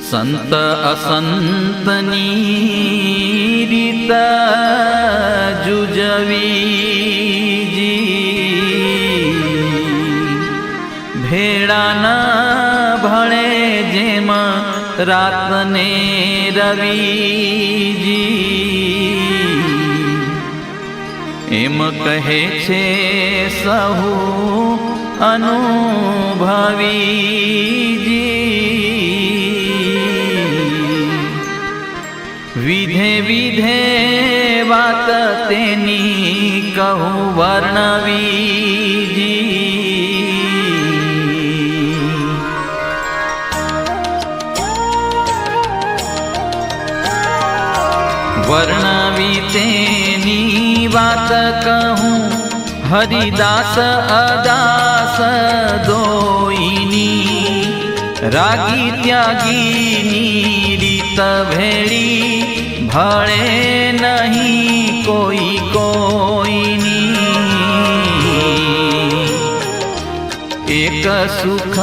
સંત અસંતની રીત જુજવી, ભેળાના ભળે જેમ રાતને રવિજી, એમ કહે છે સહુ અનુભવીજી। વિધે વિધે વાત તેની કહું વર્ણવીજી। વર્ણવી તેની વાત કહું હરિદાસ અદાસ દોઈની, રાગી ત્યાગીની રીત ભેળી ભળે નહીં કોઈ કોઈની। એક સુખ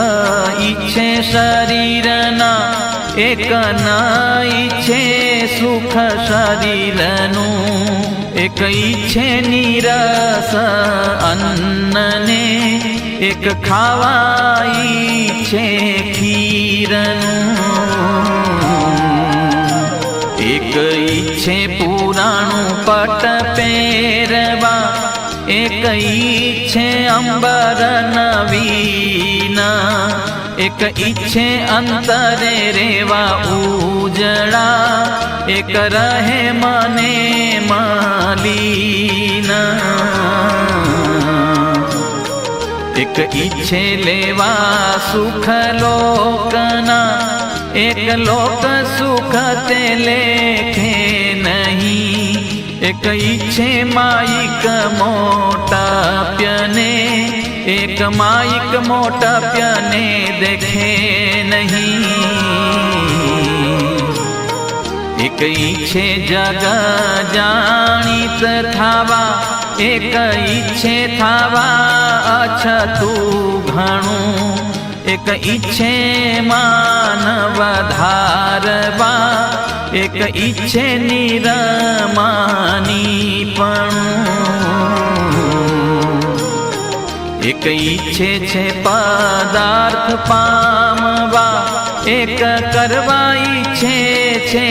ઈચ્છે શરીરના, એક ના ઈચ્છે સુખ શરીરનું, એક ઈચ્છે નિરસ અન્નને, એક ખાવા ઈચ્છે ખીરનું, એક ઈચ્છે પુરાણું પટ પહેરવા, એક ઈચ્છે અંબર નવીના, એક ઈચ્છે અંતરે રેવા ઉજળા, એક રહે મને માલીના। એક ઈચ્છે લેવા સુખ લોકના, એક લોક સુખ તે લેખે નહીં, એક ઈચ્છે માયિક મોટપ્યને, એક માયિક મોટપ્યને દેખે નહીં। એક ઈચ્છે જગ જાણીત થાવા, એક ઈચ્છે થાવા અછતું ઘણું, એક ઈચ્છે માનવ ધારવા, એક ઈચ્છે નિરમાનીપણું, એક ઈચ્છે છે પદાર્થ પામવા, એક કરવા ઈચ્છે છે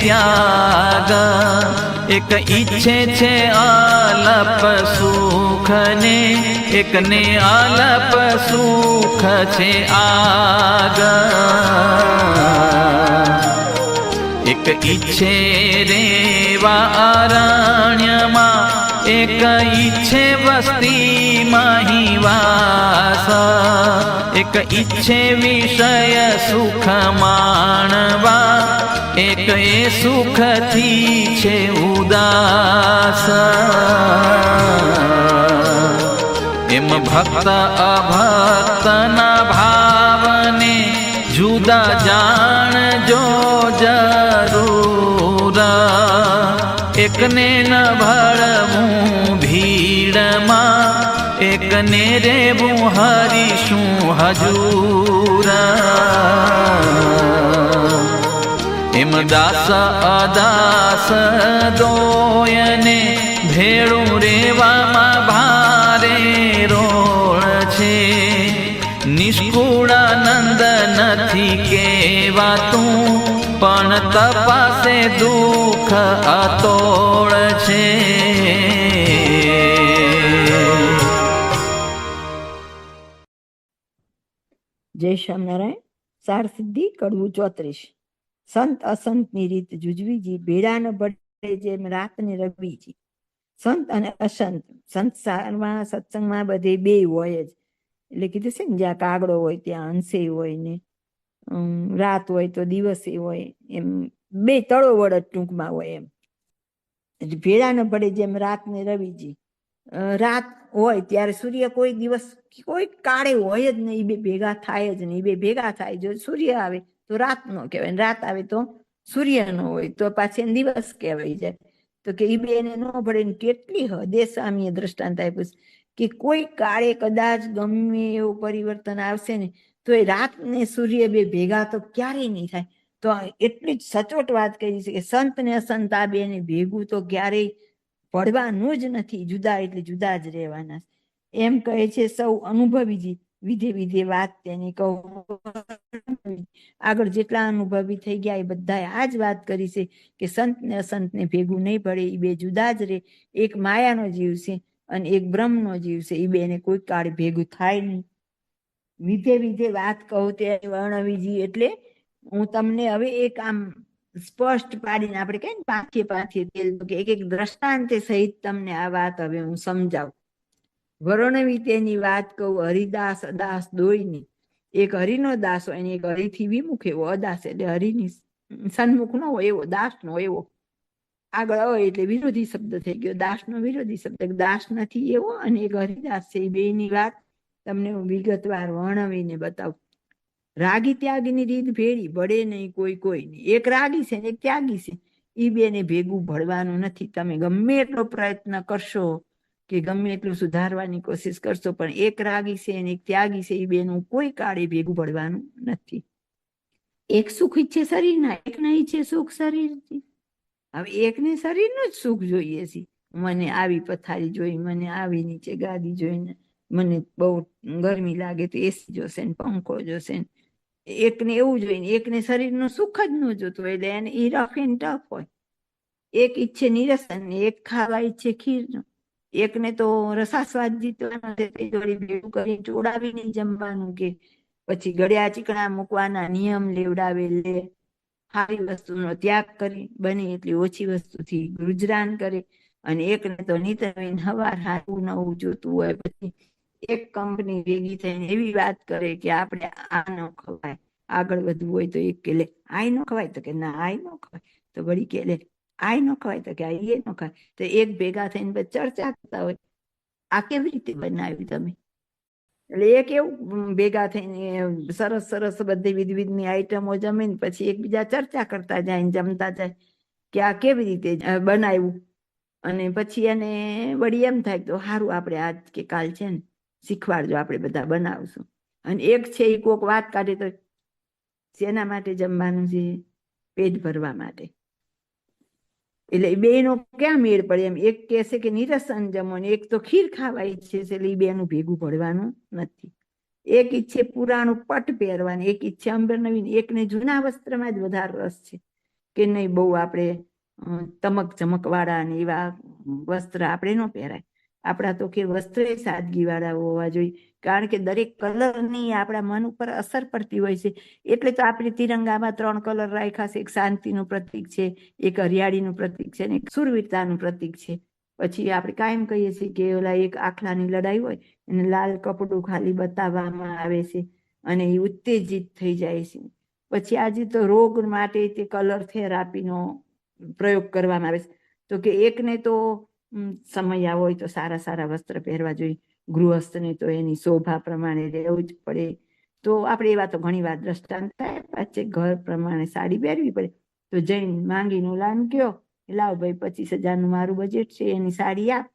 ત્યાગ, એક ઈચ્છે છે અલપ સુખને, એકને અલપ સુખ છે આગ। એક ઈચ્છે રેવા અરણ્યમાં, એક ઈચ્છે વસ્તીમાં હિવાસ, એક ઈચ્છે વિષય સુખ માણવા, એક એ સુખથી છે ઉદાસ। એમ ભક્ત અભક્તના ભાવને જુદા જાણજો જરૂર, એકને ન ભળવું ભીડમાં, એકને રેવું હરીશું હજૂર। એમ દાસ અદાસ દોયને ભેળું રેવામાં ભારે રોળ છે, નિષ્કુળાનંદ નથી કહેવાતું, પણ તપાસે દુઃખ અતોળ છે। જય શ્યામનારાયણ। સાર સિદ્ધિ કડવું 34। સંત અસંતની રીત જુજવીજી, ભેળા ન ભળે જેમ રાતને રવિજી। સંત અને અસંત, સંસારમાં સત્સંગમાં બધે બે હોય જ, એટલે કીધું છે ને, જ્યાં કાગડો હોય ત્યાં હંસે હોય ને, રાત હોય તો દિવસે હોય, એમ બે તળો વડ ટૂંકમાં હોય એમ। એટલે ભેળા ન ભળે જેમ રાતને રવિજી, રાત હોય ત્યારે સૂર્ય કોઈ દિવસ કોઈ કાળે હોય જ નહીં, બે ભેગા થાય જ નહીં, બે ભેગા થાય, જો સૂર્ય આવે તો રાત નો કહેવાય, રાત આવે તો સૂર્ય નો હોય તો પાછી દિવસ કહેવાય જાય। તો કે એ બે ને ન ભળે, કેટલી હદે સ્વામીએ દ્રષ્ટાંત આપ્યું કે કોઈ કાળે કદાચ ગમે એવું પરિવર્તન આવશે ને તો એ રાત ને સૂર્ય બે ભેગા તો ક્યારેય નહીં થાય, તો તો એટલી જ સચોટ વાત કરી છે કે સંત ને અસંત આ બેને ભેગું તો ક્યારેય પડવાનું જ નથી, જુદા એટલે જુદા જ રહેવાના. એમ કહે છે સૌ અનુભવીજી, વિધે વિધે વાત તેની કહું. આગળ જેટલા અનુભવી થઈ ગયા એ બધા આ જ વાત કરી છે કે સંત ને અસંત ને ભેગું નહીં પડે, એ બે જુદા જ રહે. એક માયાનો જીવ છે અને એક બ્રહ્મનો જીવ છે, એ બેને કોઈ કાળે ભેગું થાય નહીં. વિધે વિધે વાત કહું તે વર્ણવીજી એટલે હું તમને હવે એક આમ સ્પષ્ટ પાડીને આપણે કહીએ ને પાંખે પાંખે તેલ, કે એક એક દ્રષ્ટાંતે સહિત તમને આ વાત હવે હું સમજાવું. વર્ણવી તેની વાત કહું, હરિદાસ અદાસ દોયની. એક હરિનો દાસ હોય અને એક હરિથી વિમુખ એવો. અદાસ એટલે હરિની સન્મુખ ન હોય એવો, દાસ નો એવો. આગળ હોય એટલે વિરોધી શબ્દ થઈ ગયો, દાસ નો વિરોધી શબ્દ. દાસ નથી એવો અને એક હરિદાસ છે, એ બેની વાત તમને હું વિગતવાર વર્ણવીને બતાવું. રાગી ત્યાગીની રીત ભેળી, ભળે નહીં કોઈ કોઈની. એક રાગી છે ને એક ત્યાગી છે, એ બેને ભેગું ભળવાનું નથી. તમે ગમે એટલો પ્રયત્ન કરશો કે ગમે એટલું સુધારવાની કોશિશ કરશો, પણ એક રાગી છે અને એક ત્યાગી છે, એ બેનું કોઈ કાળે ભેગું ભળવાનું નથી. એક સુખ ઈચ્છે શરીરના, એક ના ઈચ્છે સુખ શરીરથી. હવે એકને શરીરનું જ સુખ જોઈએ છે, મને આવી પથારી જોઈ, મને આવી નીચે ગાદી જોઈને, મને બહુ ગરમી લાગે તો એસી જોશે ને પંખો જોશે ને. એકને એવું જોઈએ, એકને શરીરનું સુખ જ ન જોતું, એટલે એને ઈ રફ એન્ડ ટફ હોય. એક ઈચ્છે નિરસન ને એક ખાવા ઈચ્છે ખીરનું. એકને તો રસાસ્વાદ જીતવાનો છે, તે જોડી ભેગું કરી ચોડાવી નહીં જમવાનું, કે પછી ગળ્યા ચીકણા મૂકવાના નિયમ લેવડાવે લે. સારી વસ્તુનો ત્યાગ કરી બને એટલી ઓછી વસ્તુથી ગુજરાન કરે. અને એકને તો નિત્યનવીન હવાર હારું નવું જોતું હોય. પછી એક કંપની ભેગી થઈને એવી વાત કરે કે આપણે આ ન ખવાય, આગળ વધવું હોય તો એક કે લે આય ન ખવાય, તો કે ના આય ન ખવાય, તો વળી કે લે આય ન ખવાય, તો કે આ એ ન ખાય. તો એક ભેગા થઈને ચર્ચા કરતા હોય, આ કેવી રીતે બનાવ્યું તમે? એટલે એક એવું ભેગા થઈને સરસ સરસ બધી વિધની આઈટમો જમીને પછી એકબીજા ચર્ચા કરતા જાય ને જમતા જાય કે આ કેવી રીતે બનાવ્યું. અને પછી એને વળી એમ થાય તો સારું આપણે આજ કે કાલ છે ને શીખવાડજો, આપણે બધા બનાવશું. અને એક છે એ કોક વાત કાઢે તો શેના માટે જમવાનું છે? પેટ ભરવા માટે. એટલે એ બેનો ક્યાં મેળ પડે એમ. એક કહેશે કે નિરસન જમો ને એક તો ખીર ખાવા ઈચ્છે છે, એટલે એ બેનું ભેગું ભળવાનું નથી. એક ઈચ્છે પુરાણું પટ પહેરવાની, એક ઈચ્છે અંબર નવીન. એકને જૂના વસ્ત્રમાં જ વધારે રસ છે કે નહીં બહુ આપણે ચમક ચમક વાળા ને એવા વસ્ત્ર આપણે ન પહેરાય. આપણા તો કે વસ્ત્ર સાદગી વાળા હોવા જોઈએ, કારણ કે દરેક કલરની આપણા મન ઉપર અસર પડતી હોય છે. એટલે તો આપણે તિરંગામાં 3 કલર રાખ્યા છે. એક શાંતિનું પ્રતીક છે, એક હરિયાળીનું પ્રતીક છે, ને એક સુરવીરતાનું પ્રતીક છે. પછી આપણે કાયમ કહીએ છીએ કે ઓલા એક આખલાની લડાઈ હોય અને લાલ કપડું ખાલી બતાવવામાં આવે છે અને એ ઉત્તેજિત થઈ જાય છે. પછી આજે તો રોગ માટે તે કલર થેરાપીનો પ્રયોગ કરવામાં આવે છે. તો કે એકને તો સમય હોય તો સારા સારા વસ્ત્ર પહેરવા જોઈએ, ગૃહસ્થને તો એની શોભા પ્રમાણે રહેવું જ પડે. તો આપણે એવા તો ઘણી વાર દ્રષ્ટાંત થાય, પાછે ઘર પ્રમાણે સાડી પહેરવી પડે. તો જઈને માંગીનો લાન કયો, લાવ ભાઈ 25,000 મારું બજેટ છે, એની સાડી આપ.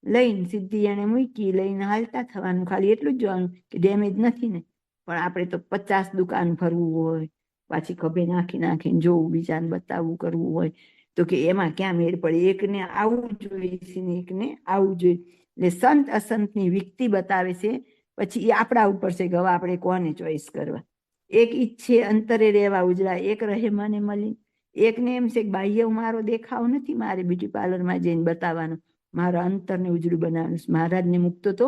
લઈને સીધી એને મૂકી, લઈને હાલતા થવાનું. ખાલી એટલું જ જોવાનું કે ડેમેજ નથી ને. પણ આપણે તો 50 દુકાન ફરવું હોય, પાછી ખભે નાખી નાખીને જોવું, બીજાને બતાવવું કરવું હોય, તો કે એમાં ક્યાં મેળ પડે? એકને આવવું જોઈએ ને એકને આવવું જોઈએ. એટલે સંત અસંતની વિકતિ બતાવે છે. પછી એ આપણા ઉપર છે કે હવે આપણે કોને ચોઈસ કરવા. એક ઈચ્છે અંતરે રહેવા ઉજળા, એક રહે મને મળી. એકને એમ છે કે બાહ્ય મારો દેખાવ નથી, મારે બ્યુટી પાર્લરમાં જઈને બતાવવાનો, મારા અંતરને ઉજળું બનાવવાનું. મહારાજને મુક્તો તો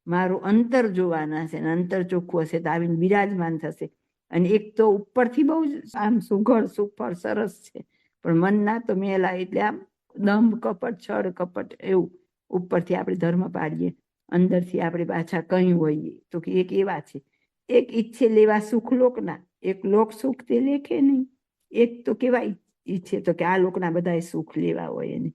મારું અંતર જોવાના છે, અંતર ચોખ્ખું હશે તો આવીને બિરાજમાન થશે. અને એક તો ઉપરથી બહુ આમ સુઘડ સુફળ સરસ છે, પણ મનના તો મેલા, એટલે આમ દંભ કપટ છળ કપટ એવું ઉપરથી આપણે ધર્મ પાડીએ, અંદરથી આપણે પાછા કઈ હોઈએ. તો કે એક એવા છે. એક ઈચ્છે લેવા સુખ લોકના, એક લોક સુખ તે લેખે નહીં. એક તો કેવા ઈચ્છે તો કે આ લોકના બધા સુખ લેવા હોય એને.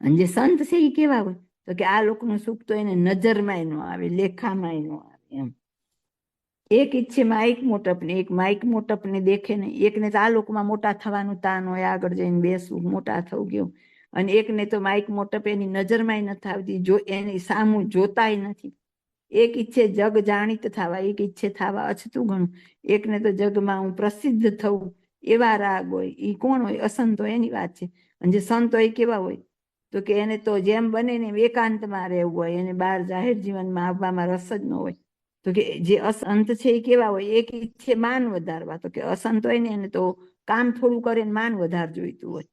અને જે સંત છે એ કેવા હોય તો કે આ લોકનું સુખ તો એને નજરમાં ન આવે, લેખામાં ન આવે એમ. એક ઈચ્છે માઇક મોટપ ને એક માઇક મોટપ ને દેખે નહીં. એકને તો આ લોકમાં મોટા થવાનું તાન હોય, આગળ જઈને બેસવું, મોટા થવું ગયું. અને એકને તો માઇક મોટપ એની નજરમાં નથી આવતી, જો એની સામું જોતાય નથી. એક ઈચ્છે જગ જાણીત થવા, એક ઈચ્છે થવા અછતું ઘણું. એકને તો જગમાં હું પ્રસિદ્ધ થવું એવા રાગ હોય. એ કોણ હોય? અસંત હોય એની વાત છે. અને જે સંત હોય કેવા હોય? તો કે એને તો જેમ બને ને એકાંતમાં રહેવું હોય, એને બહાર જાહેર જીવનમાં આવવામાં રસ જ ન હોય. તો કે જે અસંત છે એ કેવા હોય? એક ઈચ્છે માન વધારવા, તો કે અસંત હોય ને એને તો કામ થોડું કરે ને માન વધાર જોઈતું હોય.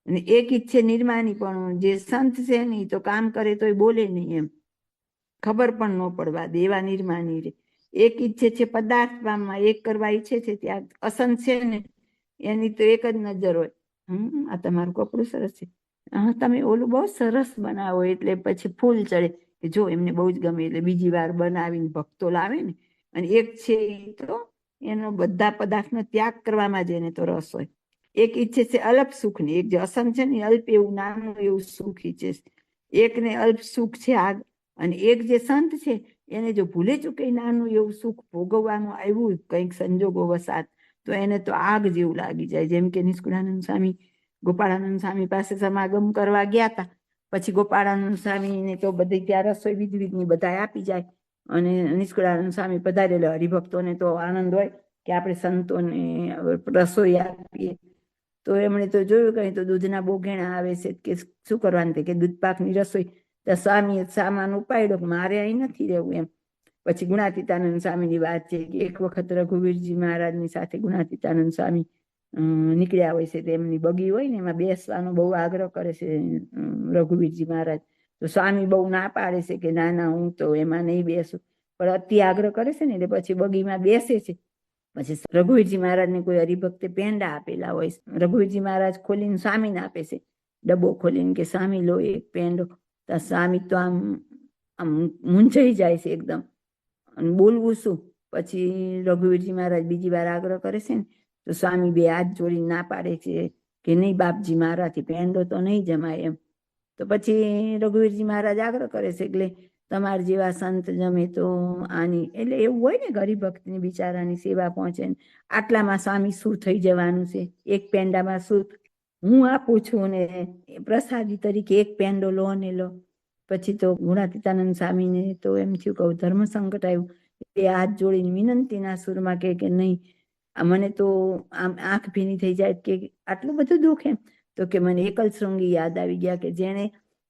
અને એક ઈચ્છે નિર્માની, પણ જે સંત છે ને તો કામ કરે તો એ બોલે નહીં, એમ ખબર પણ ન પડવા દે એવા નિર્માની રે. એક ઈચ્છે છે પદાર્થ પામવા, એક કરવા ઈચ્છે છે ત્યાં અસંત છે ને એની તો એક જ નજર હોય, આ તમારું કપડું સરસ છે, હા તમે ઓલું બહુ સરસ બનાવો, એટલે પછી ફૂલ ચડે કે જો એમને બહુ જ ગમે એટલે બીજી વાર બનાવીને ભક્તો લાવે ને. અને એક છે એ તો એનો બધા પદાર્થનો ત્યાગ કરવામાં જ એને તો રસ હોય. એક ઈચ્છે છે અલ્પ સુખ ને, એક જે અસંત છે ને અલ્પ એવું નાનું એવું સુખ ઈચ્છે છે. એકને અલ્પ સુખ છે આગ, અને એક જે સંત છે એને જો ભૂલે ચૂકે નાનું એવું સુખ ભોગવવાનું આવ્યું કંઈક સંજોગો વસાત, તો એને તો આગ જેવું લાગી જાય. જેમ કે નિષ્કુળાનંદ સ્વામી ગોપાળાનંદ સ્વામી પાસે સમાગમ કરવા ગયા હતા. પછી ગોપાળાનંદ સ્વામીને તો બધી ત્યાં રસોઈ વિધની બધા આપી જાય, અને નિષ્કુળાનંદ સ્વામી પધારેલા હરિભક્તોને તો આનંદ હોય કે આપણે સંતોને રસોઈ આપીએ. તો એમણે તો જોયું કઈ તો દૂધના બોઘેણા આવે છે, કે શું કરવાનું કે દૂધ પાકની રસોઈ. સ્વામીએ સામાન ઉપાડ્યો, મારે અહીં નથી રહેવું એમ. પછી ગુણાતીતાનંદ સ્વામીની વાત છે કે એક વખત રઘુવીરજી મહારાજની સાથે ગુણાતીતાનંદ સ્વામી નીકળ્યા હોય છે. તેમની બગી હોય ને એમાં બેસવાનો બહુ આગ્રહ કરે છે રઘુવીરજી મહારાજ. તો સ્વામી બહુ ના પાડે છે કે ના ના હું તો એમાં નહીં બેસું, પણ અતિ આગ્રહ કરે છે ને એટલે પછી બગીમાં બેસે છે. પછી રઘુવીરજી મહારાજને કોઈ હરિભક્તે પેંડા આપેલા હોય, રઘુવીરજી મહારાજ ખોલીને સ્વામીને આપે છે, ડબ્બો ખોલીને કે સ્વામી લો એક પેંડો. તો સ્વામી તો આમ આમ મૂંઝાઈ જાય છે એકદમ, અને બોલવું શું. પછી રઘુવીરજી મહારાજ બીજી વાર આગ્રહ કરે છે ને તો સ્વામી બે હાથ જોડીને ના પાડે છે કે નહીં બાપજી, મારાથી પેંડો તો નહીં જમાય એમ. તો પછી રઘુવીરજી મહારાજ આગ્રહ કરે છે એટલે તમારા જેવા સંત જમે તો આની, એટલે એવું હોય ને ગરીબ ભક્તની બિચારાની સેવા પહોંચે ને આટલામાં સ્વામી શું થઈ જવાનું છે, એક પેંડામાં શું હું આપું છું ને પ્રસાદી તરીકે એક પેંડો લો ને લો. પછી તો ગુણાતીતાનંદ સ્વામીને તો એમ થયું કે ધર્મ સંકટ આવ્યું. એ હાથ જોડીને વિનંતીના સુરમાં કે નહીં, મને તો આમ આંખ ભીની થઈ જાય કે આટલું બધું દુઃખ એમ. તો કે મને એકલ શૃંગી યાદ આવી ગયા કે જેને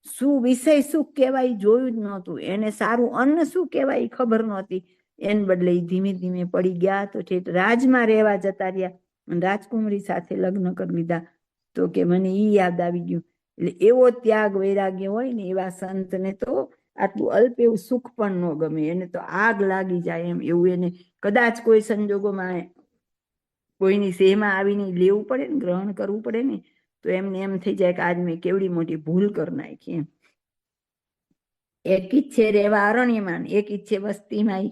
શું વિષય સુખ કહેવાય જોયું જ નહોતું, એને સારું અન્ન શું કહેવાય ખબર નહોતી. એને બદલે ધીમે ધીમે પડી ગયા તો ઠેઠ રાજમાં રહેવા જતા રહ્યા, અને રાજકુમારી સાથે લગ્ન કરી લીધા. તો કે મને ઈ યાદ આવી ગયું. એટલે એવો ત્યાગ વૈરાગ્ય હોય ને એવા સંતને તો આટલું અલ્પ એવું સુખ પણ ન ગમે, એને તો આગ લાગી જાય એમ. એવું એને કદાચ કોઈ સંજોગોમાં કોઈની સેમાં આવીને લેવું પડે ને, ગ્રહણ કરવું પડે ને, તો એમને એમ થઈ જાય કે આજ મેં કેવડી મોટી ભૂલ કરી નાખી એમ. એક ઈચ્છે રહેવા અરણ્યમાં, એક ઈચ્છે વસ્તીમાં.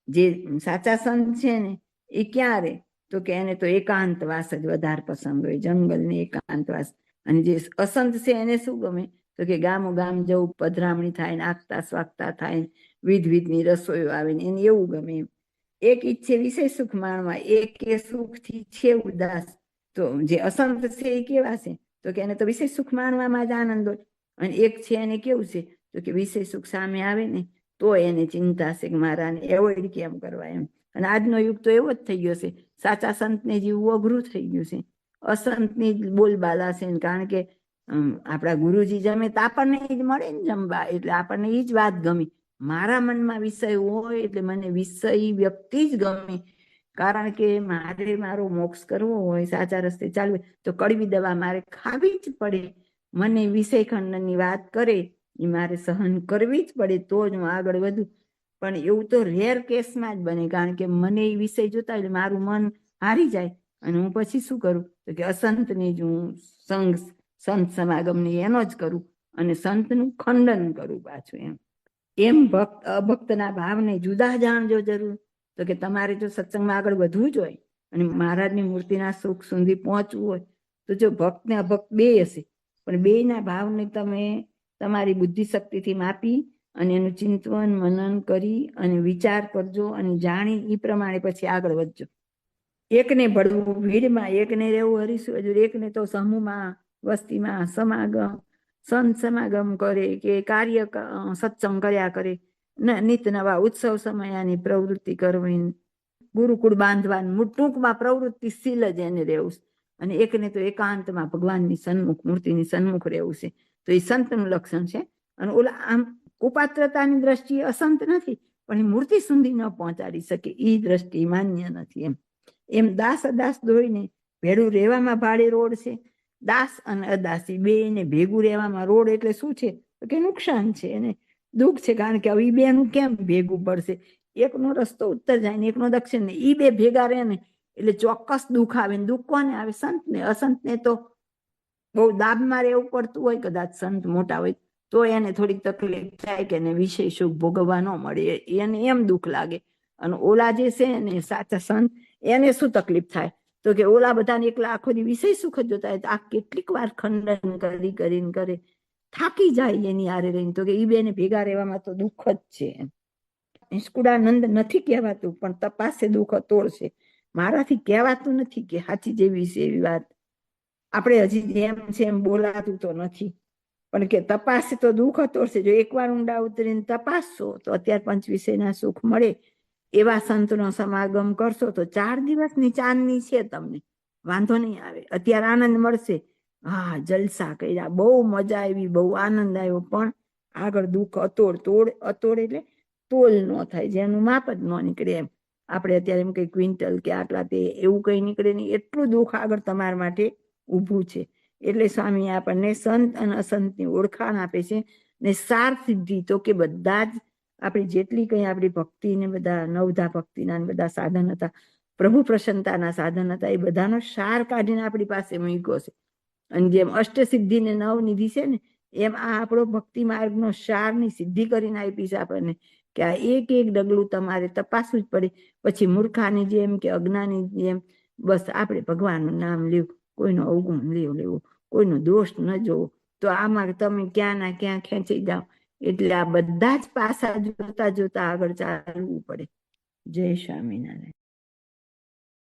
જે સાચા સંત છે ને એ ક્યાં રે? તો કે એને તો એકાંતવાસ જ વધારે પસંદ હોય, જંગલ ને એકાંતવાસ. અને જે અસંત છે એને શું ગમે? તો કે ગામો ગામ જવું, પધરામણી થાય ને આગતા સ્વાગતા થાય, વિધની રસોઈઓ આવે ને એને એવું ગમે એમ. એક ઈચ્છે વિષય સુખ માણવા, એક એ સુખથી છે ઉદાસ. તો જે અસંત છે એ કેવા છે? તો કે એને તો વિષય સુખ માણવામાં જ આનંદ હોય. અને એક છે એને કેવું છે? તો કે વિષય સુખ સામે આવે ને તો એને ચિંતા છે કે મારાને એવોઈડ કેમ કરવા એમ. અને આજનો યુગ તો એવો જ થઈ ગયો છે, સાચા સંતને જીવવું અઘરું થઈ ગયું છે. અસંતની જ બોલબાલા છે, કારણ કે આપણા ગુરુજી જમે તો આપણને જ મળે ને જમવા, એટલે આપણને એ જ વાત ગમે. મારા મનમાં વિષય હોય એટલે મને વિષય વ્યક્તિ જ ગમે, કારણ કે મારે મારો મોક્ષ કરવો હોય, સાચા રસ્તે ચાલવું તો કડવી દવા મારે ખાવી જ પડે. મને વિષય ખંડનની વાત કરે એ મારે સહન કરવી જ પડે, તો જ હું આગળ વધું. પણ એવું તો રેર કેસમાં જ બને, કારણ કે મને એ વિષય જોતા એટલે મારું મન હારી જાય, અને હું પછી શું કરું? તો કે અસંતની જ હું સંગ સંત સમાગમની એનો જ કરું, અને સંતનું ખંડન કરું પાછું એમ. એમ ભક્ત અભક્તના ભાવને જુદા જાણજો જરૂર. તો કે તમારે જો સત્સંગમાં આગળ વધવું જ હોય અને મહારાજની મૂર્તિના સુખ સુધી પહોંચવું હોય, તો જો ભક્ત ને અભક્ત બે હશે, પણ બેના ભાવને તમે તમારી બુદ્ધિ શક્તિથી માપી અને એનું ચિંતન મનન કરી અને વિચાર કરજો, અને જાણી એ પ્રમાણે પછી આગળ વધજો. એકને ભળવું ભીડમાં, એકને રહેવું હરીશું હજુર, એકને તો સમૂહમાં વસ્તીમાં સમાગમ સંત સમાગમ કરે કે કાર્ય સત્સંગ કર્યા કરે, નિત નવા ઉત્સવ સમયાની પ્રવૃત્તિ કરવી, ગુરુકુળ બાંધવાનું, ટૂંકમાં પ્રવૃત્તિશીલ જ એને રહેવું છે. અને એકને તો એકાંતમાં ભગવાનની સન્મુખ, મૂર્તિની સન્મુખ રહેવું છે. તો એ સંતનું લક્ષણ છે. અને ઓલા આમ કુપાત્રતાની દ્રષ્ટિએ અસંત નથી, પણ એ મૂર્તિ સુધી ન પહોંચાડી શકે, એ દ્રષ્ટિ માન્ય નથી. એમ દાસ અદાસ દોઈને ભેડું રહેવામાં ભાડે રોડ છે. દાસ અને અદાસી બેને ભેગું રહેવામાં રોડ એટલે શું છે? તો કે નુકસાન છે, એને દુઃખ છે. કારણ કે હવે એ બેનું કેમ ભેગું પડશે? એકનો રસ્તો ઉત્તર જાય ને એકનો દક્ષિણ ને, એ બે ભેગા રહે ને એટલે ચોક્કસ દુઃખ આવે. ને દુઃખ કોને આવે? સંતને. અસંતને તો બહુ દાબમાં રહેવું પડતું હોય, કદાચ સંત મોટા હોય તો એને થોડીક તકલીફ થાય કે એને વિષય સુખ ભોગવવા ન મળે, એને એમ દુઃખ લાગે. અને ઓલા જે છે ને સાચા સંત, એને શું તકલીફ થાય? તો કે ઓલા બધાને એકલા આખો દી વિષય સુખ જ જોતા હોય. આ કેટલીક વાર ખંડન કરીને કરે, થાકી જાય એની હારે રહીને. તો કે ઈ બેને ભેગા રહેવામાં તો દુઃખ જ છે. નિષ્કુળાનંદ નથી કહેવાતું, પણ તપાસે દુઃખ તોડશે. મારાથી કહેવાતું નથી કે સાચી જેવી છે એવી વાત. આપણે હજી જેમ છે એમ બોલાતું તો નથી, પણ કે તપાસે તો દુઃખ તોડશે. જો એકવાર ઊંડા ઉતરીને તપાસશો તો અત્યારે પંચ વિષયના સુખ મળે એવા સંતનો સમાગમ કરશો તો 4 દિવસની ચાંદની છે, તમને વાંધો નહીં આવે. અત્યારે આનંદ મળશે, હા જલસા કર્યા, બહુ મજા આવી, બહુ આનંદ આવ્યો, પણ આગળ દુઃખ અતોડ એટલે તોલ ન થાય, જેનું માપ જ ન નીકળે. એમ આપણે અત્યારે એમ કઈ ક્વિન્ટલ કે આટલા તે એવું કઈ નીકળે નહીં, એટલું દુઃખ આગળ તમારા માટે ઊભું છે. એટલે સ્વામી આપણને સંત અને અસંતની ઓળખાણ આપે છે. ને સાર સિદ્ધિ તો કે બધા જ આપણી જેટલી કઈ આપણી ભક્તિ ને બધા નવધા ભક્તિના બધા સાધન હતા, પ્રભુ પ્રસન્નતાના સાધન હતા, એ બધાનો સાર કાઢીને આપણી પાસે મૂક્યો છે. અને જેમ અષ્ટસિદ્ધિ ને નવનિધિ છે ને, એમ આ આપણો ભક્તિ માર્ગનો સારની સિદ્ધિ કરીને આપી છે આપણને, કે આ એક એક ડગલું તમારે તપાસવું જ પડે. પછી મૂર્ખાની જેમ કે અજ્ઞાની જેમ બસ આપણે ભગવાનનું નામ લેવું, કોઈનો અવગુણ લેવો, કોઈનો દોષ ન જોવો, તો આમાં તમે ક્યાં ના ક્યાં ખેંચી જાઓ. એટલે આ બધા જ પાસા જોતા જોતા આગળ ચાલવું પડે. જય સ્વામિનારાયણ.